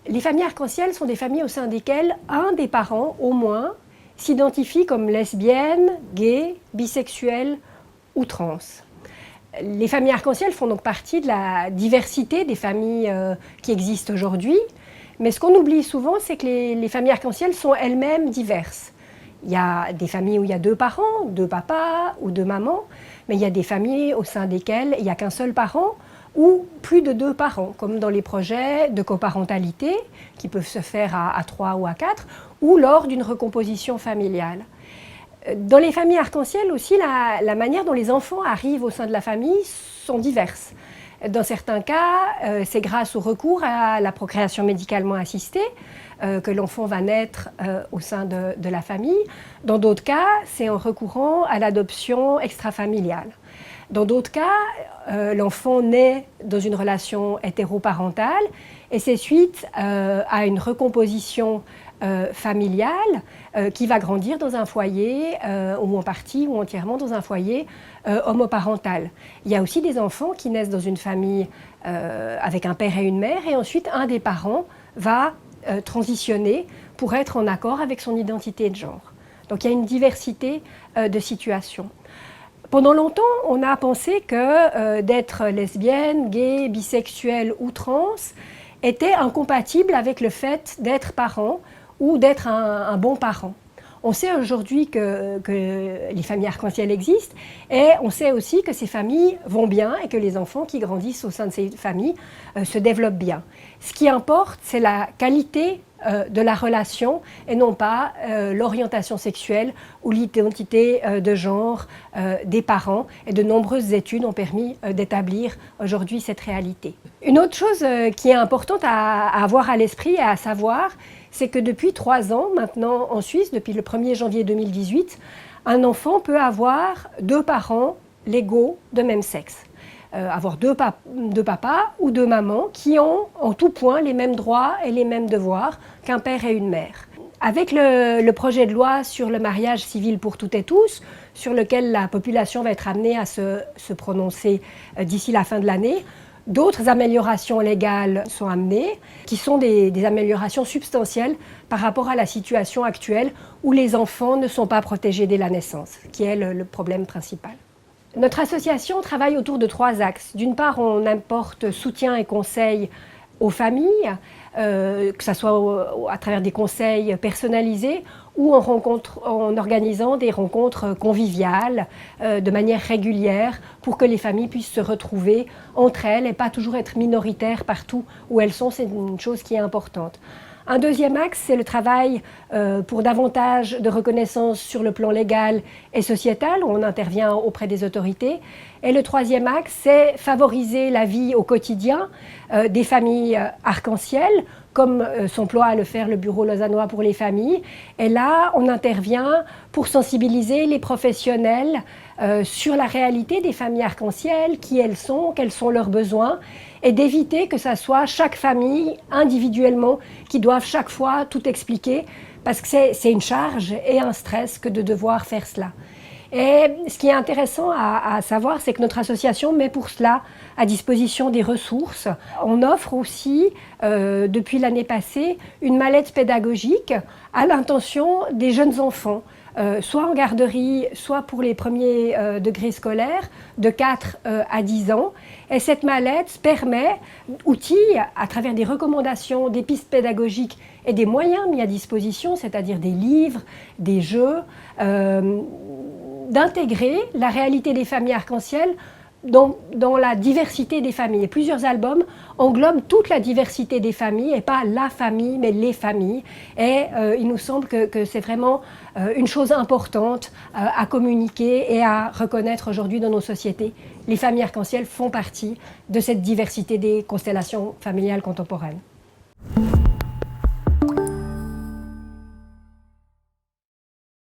Les familles arc-en-ciel sont des familles au sein desquelles un des parents, au moins, s'identifie comme lesbienne, gay, bisexuel ou trans. Les familles arc-en-ciel font donc partie de la diversité des familles qui existent aujourd'hui. Mais ce qu'on oublie souvent, c'est que les familles arc-en-ciel sont elles-mêmes diverses. Il y a des familles où il y a deux parents, deux papas ou deux mamans, mais il y a des familles au sein desquelles il n'y a qu'un seul parent ou plus de deux parents, comme dans les projets de coparentalité qui peuvent se faire à 3 ou à 4, ou lors d'une recomposition familiale. Dans les familles arc-en-ciel aussi, la manière dont les enfants arrivent au sein de la famille sont diverses. Dans certains cas, c'est grâce au recours à la procréation médicalement assistée que l'enfant va naître au sein de la famille. Dans d'autres cas, c'est en recourant à l'adoption extrafamiliale. Dans d'autres cas, l'enfant naît dans une relation hétéroparentale et c'est suite à une recomposition familiale qui va grandir dans un foyer, ou en partie ou entièrement dans un foyer homoparental. Il y a aussi des enfants qui naissent dans une famille avec un père et une mère et ensuite un des parents va transitionner pour être en accord avec son identité de genre. Donc il y a une diversité de situations. Pendant longtemps, on a pensé que d'être lesbienne, gay, bisexuelle ou trans était incompatible avec le fait d'être parent ou d'être un bon parent. On sait aujourd'hui que les familles arc-en-ciel existent et on sait aussi que ces familles vont bien et que les enfants qui grandissent au sein de ces familles se développent bien. Ce qui importe, c'est la qualité de la relation et non pas l'orientation sexuelle ou l'identité de genre des parents. Et de nombreuses études ont permis d'établir aujourd'hui cette réalité. Une autre chose qui est importante à avoir à l'esprit et à savoir, c'est que depuis 3 ans maintenant en Suisse, depuis le 1er janvier 2018, un enfant peut avoir deux parents légaux de même sexe. Avoir deux papas ou deux mamans qui ont en tout point les mêmes droits et les mêmes devoirs qu'un père et une mère. Avec le projet de loi sur le mariage civil pour toutes et tous, sur lequel la population va être amenée à se prononcer d'ici la fin de l'année, d'autres améliorations légales sont amenées, qui sont des améliorations substantielles par rapport à la situation actuelle où les enfants ne sont pas protégés dès la naissance, qui est le problème principal. Notre association travaille autour de 3 axes. D'une part, on apporte soutien et conseils aux familles, que ce soit à travers des conseils personnalisés ou en organisant des rencontres conviviales de manière régulière pour que les familles puissent se retrouver entre elles et pas toujours être minoritaires partout où elles sont. C'est une chose qui est importante. Un deuxième axe, c'est le travail pour davantage de reconnaissance sur le plan légal et sociétal, où on intervient auprès des autorités. Et le troisième axe, c'est favoriser la vie au quotidien des familles arc-en-ciel, comme s'emploie à le faire le Bureau lausannois pour les familles. Et là, on intervient pour sensibiliser les professionnels sur la réalité des familles arc-en-ciel, qui elles sont, quels sont leurs besoins, et d'éviter que ça soit chaque famille individuellement qui doive chaque fois tout expliquer, parce que c'est une charge et un stress que de devoir faire cela. Et ce qui est intéressant à savoir, c'est que notre association met pour cela à disposition des ressources. On offre aussi, depuis l'année passée, une mallette pédagogique à l'intention des jeunes enfants, soit en garderie, soit pour les premiers degrés scolaires, de 4 à 10 ans. Et cette mallette permet, outils, à travers des recommandations, des pistes pédagogiques et des moyens mis à disposition, c'est-à-dire des livres, des jeux, d'intégrer la réalité des familles arc-en-ciel dans la diversité des familles. Et plusieurs albums englobent toute la diversité des familles, et pas la famille, mais les familles. Et il nous semble que c'est vraiment une chose importante à communiquer et à reconnaître aujourd'hui dans nos sociétés. Les familles arc-en-ciel font partie de cette diversité des constellations familiales contemporaines.